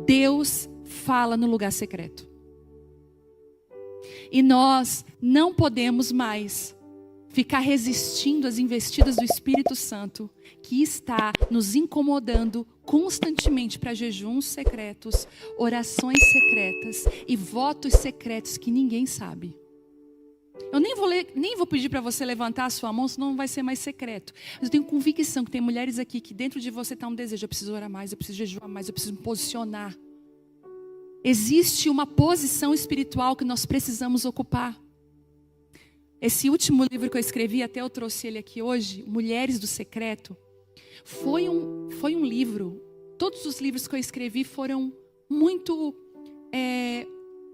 Deus fala no lugar secreto. E nós não podemos mais ficar resistindo às investidas do Espírito Santo, que está nos incomodando constantemente para jejuns secretos, orações secretas e votos secretos que ninguém sabe. Eu nem vou pedir para você levantar a sua mão, senão não vai ser mais secreto. Mas eu tenho convicção que tem mulheres aqui que dentro de você está um desejo. Eu preciso orar mais, eu preciso jejuar mais, eu preciso me posicionar. Existe uma posição espiritual que nós precisamos ocupar. Esse último livro que eu escrevi, até eu trouxe ele aqui hoje, Mulheres do Secreto, foi um livro. Todos os livros que eu escrevi foram muito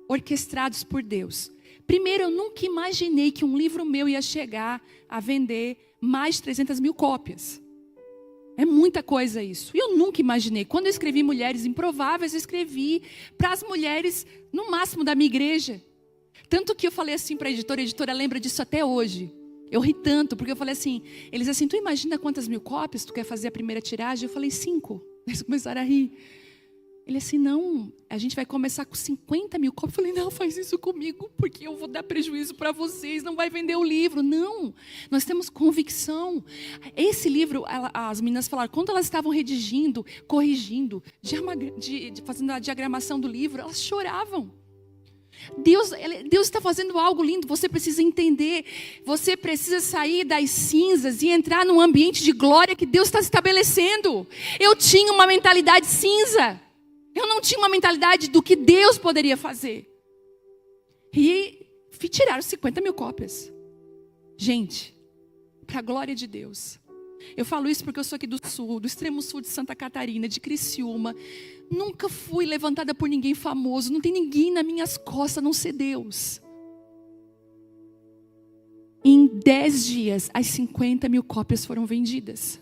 orquestrados por Deus. Primeiro, eu nunca imaginei que um livro meu ia chegar a vender mais de 300 mil cópias. É muita coisa isso. E eu nunca imaginei. Quando eu escrevi Mulheres Improváveis, eu escrevi para as mulheres, no máximo, da minha igreja. Tanto que eu falei assim para a editora lembra disso até hoje. Eu ri tanto, porque eu falei assim, eles assim, tu imagina quantas mil cópias tu quer fazer a primeira tiragem? Eu falei 5. Eles começaram a rir. Ele assim, não, a gente vai começar com 50 mil cópias. Eu falei, não, faz isso comigo, porque eu vou dar prejuízo para vocês, não vai vender o livro. Não, nós temos convicção. Esse livro, as meninas falaram, quando elas estavam redigindo, corrigindo, fazendo a diagramação do livro, elas choravam. Deus está fazendo algo lindo, você precisa entender, você precisa sair das cinzas e entrar num ambiente de glória que Deus está estabelecendo. Eu tinha uma mentalidade cinza, eu não tinha uma mentalidade do que Deus poderia fazer. E tiraram 50 mil cópias. Gente, para a glória de Deus. Eu falo isso porque eu sou aqui do sul, do extremo sul de Santa Catarina, de Criciúma. Nunca fui levantada por ninguém famoso. Não tem ninguém nas minhas costas, a não ser Deus. Em 10 dias, as 50 mil cópias foram vendidas.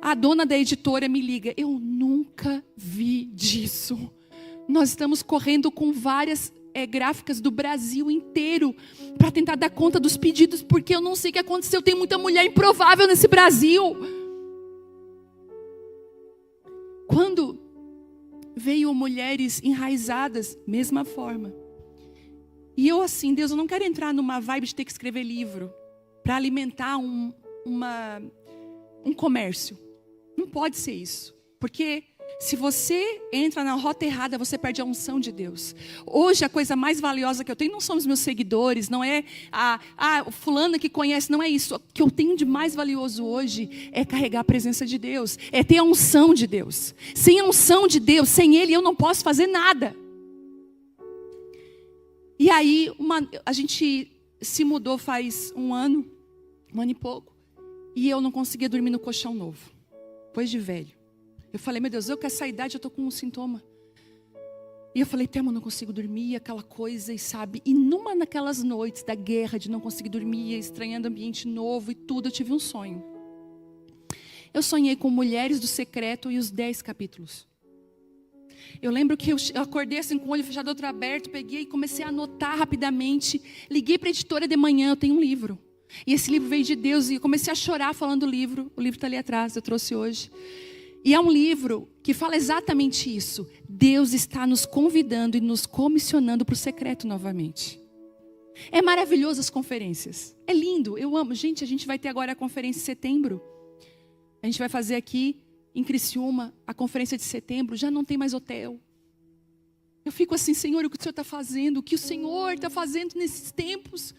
A dona da editora me liga. Eu nunca vi disso. Nós estamos correndo com várias gráficas do Brasil inteiro para tentar dar conta dos pedidos, porque eu não sei o que aconteceu. Tem muita mulher improvável nesse Brasil. Quando veio Mulheres Enraizadas, mesma forma. E eu assim, Deus, eu não quero entrar numa vibe de ter que escrever livro para alimentar um comércio. Não pode ser isso, porque se você entra na rota errada, você perde a unção de Deus. Hoje a coisa mais valiosa que eu tenho não são os meus seguidores, não é o fulano que conhece, não é isso. O que eu tenho de mais valioso hoje é carregar a presença de Deus, é ter a unção de Deus. Sem a unção de Deus, sem Ele eu não posso fazer nada. E aí a gente se mudou faz um ano e pouco, e eu não conseguia dormir no colchão novo, depois de velho. Eu falei, meu Deus, eu com essa idade eu estou com um sintoma. E eu falei, Thelma, eu não consigo dormir, aquela coisa, e sabe. E naquelas noites da guerra, de não conseguir dormir, estranhando ambiente novo e tudo, eu tive um sonho. Eu sonhei com Mulheres do Secreto e os 10 capítulos. Eu lembro que eu acordei assim com o olho fechado, outro aberto, peguei e comecei a anotar rapidamente. Liguei para a editora de manhã, eu tenho um livro. E esse livro veio de Deus e eu comecei a chorar falando do livro. O livro está ali atrás, eu trouxe hoje. E é um livro que fala exatamente isso. Deus está nos convidando e nos comissionando para o secreto novamente. É maravilhoso as conferências. É lindo, eu amo. Gente, a gente vai ter agora a conferência em setembro. A gente vai fazer aqui em Criciúma a conferência de setembro. Já não tem mais hotel. Eu fico assim, Senhor, o que o Senhor está fazendo? O que o Senhor está fazendo nesses tempos?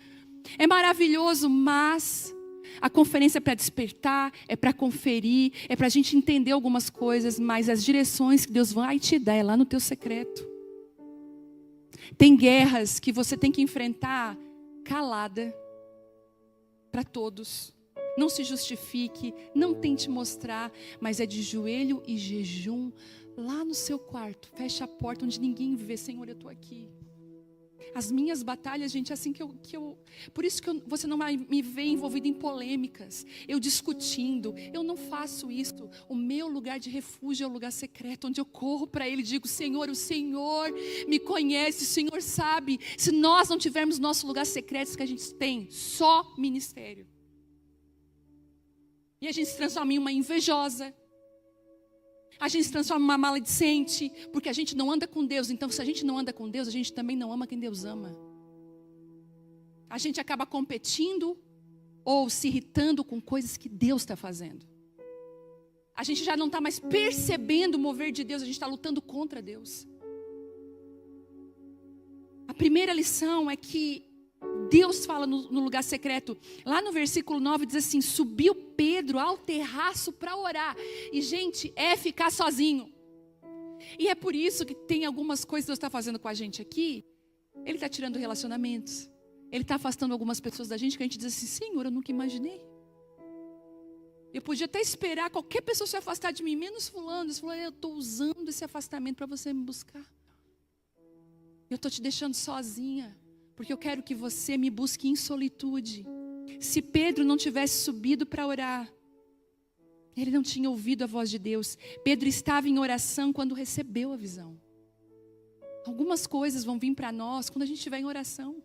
É maravilhoso, mas a conferência é para despertar, é para conferir, é para a gente entender algumas coisas, mas as direções que Deus vai te dar é lá no teu secreto. Tem guerras que você tem que enfrentar calada para todos. Não se justifique, não tente mostrar, mas é de joelho e jejum lá no seu quarto. Fecha a porta onde ninguém vê. Senhor, eu estou aqui. As minhas batalhas, gente, é assim que eu... Por isso que você não vai me ver envolvido em polêmicas, eu discutindo. Eu não faço isso. O meu lugar de refúgio é o lugar secreto, onde eu corro para Ele e digo, Senhor, o Senhor me conhece, o Senhor sabe. Se nós não tivermos nosso lugar secreto, que a gente tem só ministério. E a gente se transforma em uma invejosa. A gente se transforma em uma maledicente, porque a gente não anda com Deus. Então, se a gente não anda com Deus, a gente também não ama quem Deus ama. A gente acaba competindo ou se irritando com coisas que Deus está fazendo. A gente já não está mais percebendo o mover de Deus, a gente está lutando contra Deus. A primeira lição é que Deus fala no lugar secreto. Lá no versículo 9 diz assim: subiu Pedro ao terraço para orar. E gente, é ficar sozinho. E é por isso que tem algumas coisas que Deus está fazendo com a gente aqui. Ele está tirando relacionamentos. Ele está afastando algumas pessoas da gente que a gente diz assim: Senhor, eu nunca imaginei. Eu podia até esperar qualquer pessoa se afastar de mim, menos fulano. Ele falou: eu estou usando esse afastamento para você me buscar. Eu estou te deixando sozinha, porque eu quero que você me busque em solitude. Se Pedro não tivesse subido para orar, ele não tinha ouvido a voz de Deus. Pedro estava em oração quando recebeu a visão. Algumas coisas vão vir para nós quando a gente estiver em oração.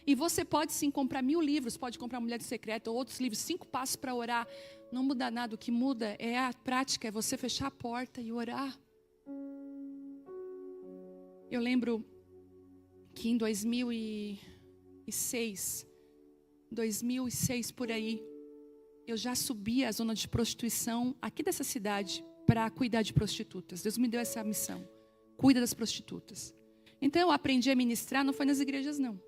E você pode sim comprar 1000 livros, pode comprar Mulher de Secreto ou outros livros, 5 passos para orar. Não muda nada, o que muda é a prática, é você fechar a porta e orar. Eu lembro que em 2006 por aí, eu já subi a zona de prostituição aqui dessa cidade para cuidar de prostitutas. Deus me deu essa missão, cuida das prostitutas. Então eu aprendi a ministrar, não foi nas igrejas não.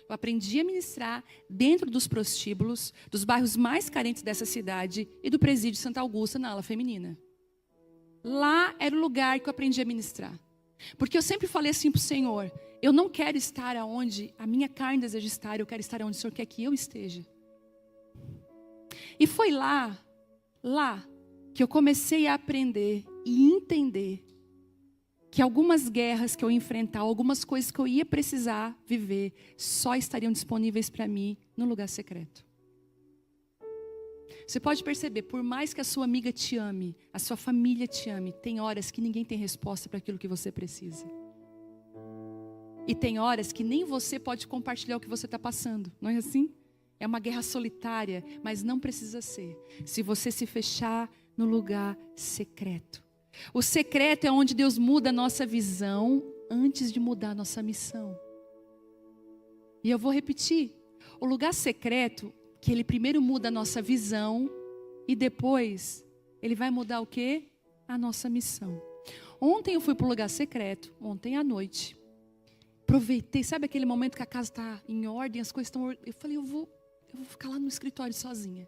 Eu aprendi a ministrar dentro dos prostíbulos, dos bairros mais carentes dessa cidade e do presídio Santa Augusta na ala feminina. Lá era o lugar que eu aprendi a ministrar. Porque eu sempre falei assim para o Senhor: eu não quero estar aonde a minha carne deseja estar, eu quero estar onde o Senhor quer que eu esteja. E foi lá que eu comecei a aprender e entender que algumas guerras que eu ia enfrentar, algumas coisas que eu ia precisar viver, só estariam disponíveis para mim no lugar secreto. Você pode perceber, por mais que a sua amiga te ame, a sua família te ame, tem horas que ninguém tem resposta para aquilo que você precisa. E tem horas que nem você pode compartilhar o que você está passando, não é assim? É uma guerra solitária, mas não precisa ser, se você se fechar no lugar secreto. O secreto é onde Deus muda a nossa visão antes de mudar a nossa missão. E eu vou repetir. O lugar secreto, que Ele primeiro muda a nossa visão e depois Ele vai mudar o quê? A nossa missão. Ontem eu fui para o lugar secreto, ontem à noite. Aproveitei, sabe aquele momento que a casa está em ordem, as coisas estão... Eu falei, eu vou ficar lá no escritório sozinha.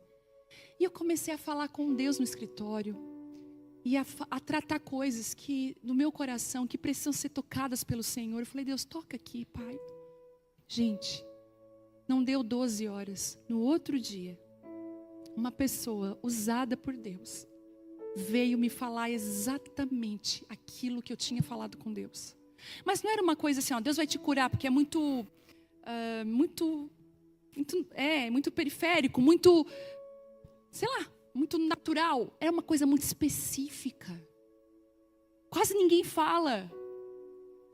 E eu comecei a falar com Deus no escritório. E a tratar coisas que no meu coração, que precisam ser tocadas pelo Senhor. Eu falei, Deus, toca aqui, Pai. Gente, não deu 12 horas. No outro dia, uma pessoa usada por Deus veio me falar exatamente aquilo que eu tinha falado com Deus. Mas não era uma coisa assim, ó, Deus vai te curar, porque é muito periférico, muito, sei lá, muito natural. Era uma coisa muito específica. Quase ninguém fala.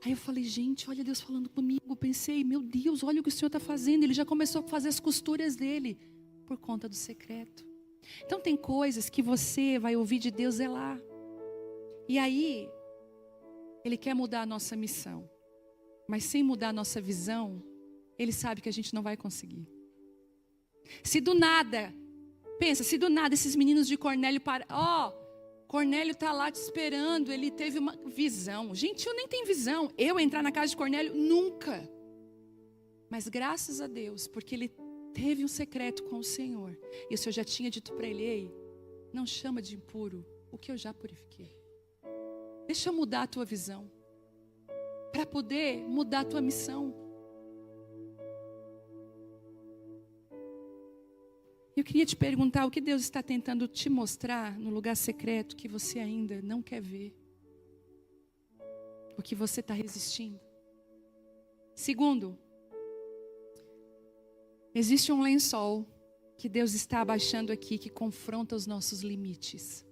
Aí eu falei, gente, olha Deus falando comigo. Eu pensei, meu Deus, olha o que o Senhor está fazendo. Ele já começou a fazer as costuras dele por conta do secreto. Então tem coisas que você vai ouvir de Deus é lá. E aí, Ele quer mudar a nossa missão. Mas sem mudar a nossa visão, Ele sabe que a gente não vai conseguir. Se do nada esses meninos de Cornélio Cornélio está lá te esperando, ele teve uma visão. Gente, eu nem tenho visão. Eu entrar na casa de Cornélio, nunca. Mas graças a Deus, porque ele teve um secreto com o Senhor. E o Senhor já tinha dito para ele, ei, não chama de impuro o que eu já purifiquei. Deixa eu mudar a tua visão. Para poder mudar a tua missão. Eu queria te perguntar o que Deus está tentando te mostrar no lugar secreto que você ainda não quer ver. O que você está resistindo. Segundo, existe um lençol que Deus está abaixando aqui que confronta os nossos limites.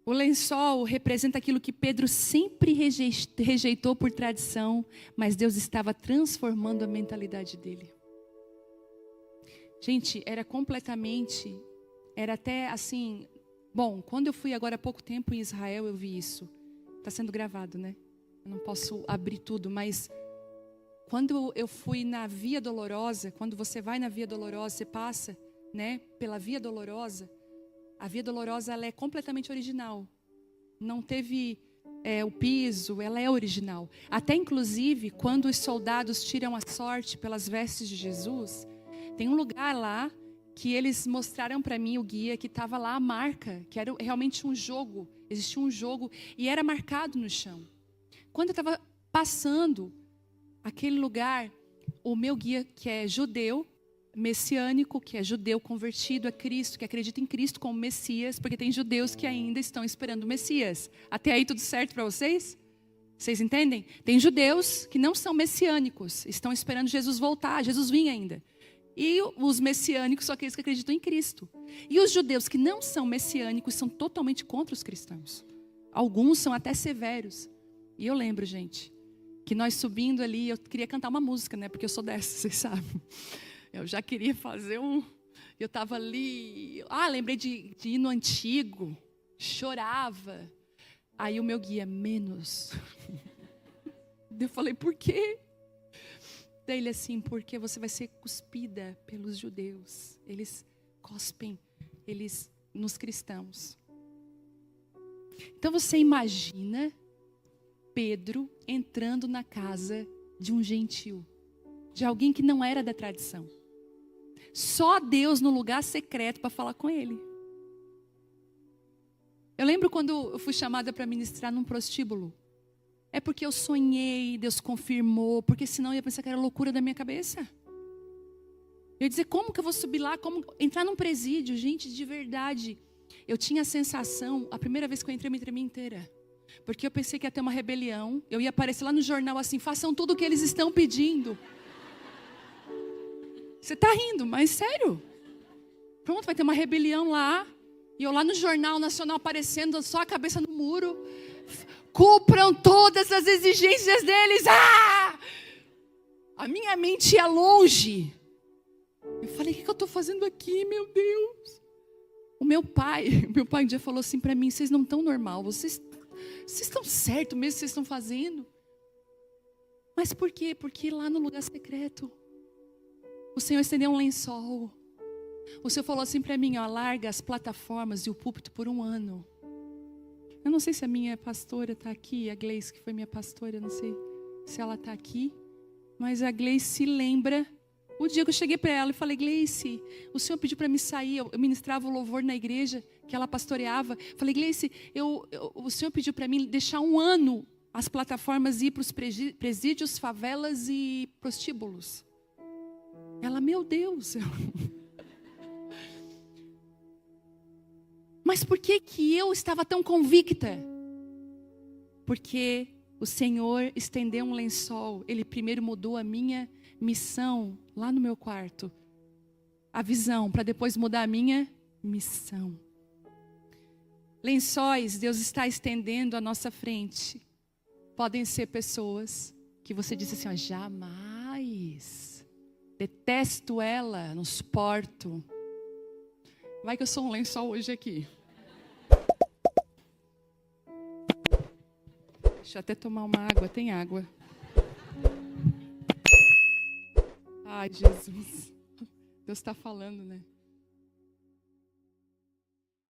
O lençol representa aquilo que Pedro sempre rejeitou por tradição, mas Deus estava transformando a mentalidade dele. Gente, era completamente Era até assim... Bom, quando eu fui agora há pouco tempo em Israel, eu vi isso. Está sendo gravado, né? Eu não posso abrir tudo, mas... Quando eu fui na Via Dolorosa, quando você vai na Via Dolorosa, você passa, né, pela Via Dolorosa. A Via Dolorosa, ela é completamente original. Não teve o piso, ela é original. Até inclusive, quando os soldados tiram a sorte pelas vestes de Jesus, tem um lugar lá que eles mostraram para mim, o guia, que estava lá a marca, que era realmente um jogo. Existia um jogo e era marcado no chão. Quando eu estava passando aquele lugar, o meu guia, que é judeu, messiânico, que é judeu convertido a Cristo, que acredita em Cristo como Messias, porque tem judeus que ainda estão esperando o Messias. Até aí tudo certo para vocês? Vocês entendem? Tem judeus que não são messiânicos, estão esperando Jesus voltar, Jesus vir ainda. E os messiânicos são aqueles que acreditam em Cristo. E os judeus que não são messiânicos são totalmente contra os cristãos. Alguns são até severos. E eu lembro, gente, que nós subindo ali, eu queria cantar uma música, né? Porque eu sou dessa, vocês sabem. Eu já queria fazer eu estava ali... lembrei de hino antigo. Chorava. Aí o meu guia, menos. Eu falei, por quê? Daí ele assim, porque você vai ser cuspida pelos judeus. Eles cospem nos cristãos. Então você imagina Pedro entrando na casa de um gentil, de alguém que não era da tradição. Só Deus no lugar secreto para falar com ele. Eu lembro quando eu fui chamada para ministrar num prostíbulo. É porque eu sonhei, Deus confirmou, porque senão eu ia pensar que era loucura da minha cabeça. Eu ia dizer, como que eu vou subir lá, como entrar num presídio? Gente, de verdade, eu tinha a sensação, a primeira vez que eu entrei, eu me tremi inteira. Porque eu pensei que ia ter uma rebelião, eu ia aparecer lá no jornal assim, façam tudo o que eles estão pedindo. Você está rindo, mas sério. Pronto, vai ter uma rebelião lá, e eu lá no Jornal Nacional aparecendo, só a cabeça no muro. Cumpram todas as exigências deles. A minha mente ia longe. Eu falei, o que eu estou fazendo aqui, meu Deus? O meu pai um dia falou assim para mim, vocês não estão normal, vocês estão certo mesmo que vocês estão fazendo? Mas por quê? Porque lá no lugar secreto, o Senhor estendeu um lençol. O Senhor falou assim para mim, larga as plataformas e o púlpito por 1 ano. Eu não sei se a minha pastora está aqui, a Gleice, que foi minha pastora, eu não sei se ela está aqui. Mas a Gleice se lembra, o dia que eu cheguei para ela e falei, Gleice, o Senhor pediu para mim sair, eu ministrava o louvor na igreja que ela pastoreava. Falei, Gleice, o Senhor pediu para mim deixar 1 ano as plataformas ir para os presídios, favelas e prostíbulos. Ela, meu Deus. Mas por que eu estava tão convicta? Porque o Senhor estendeu um lençol. Ele primeiro mudou a minha missão lá no meu quarto. A visão, para depois mudar a minha missão. Lençóis, Deus está estendendo à nossa frente. Podem ser pessoas que você disse assim, jamais. Detesto ela, não suporto. Vai que eu sou um lençol hoje aqui. Deixa eu até tomar uma água, tem água. Ai, Jesus. Deus está falando, né?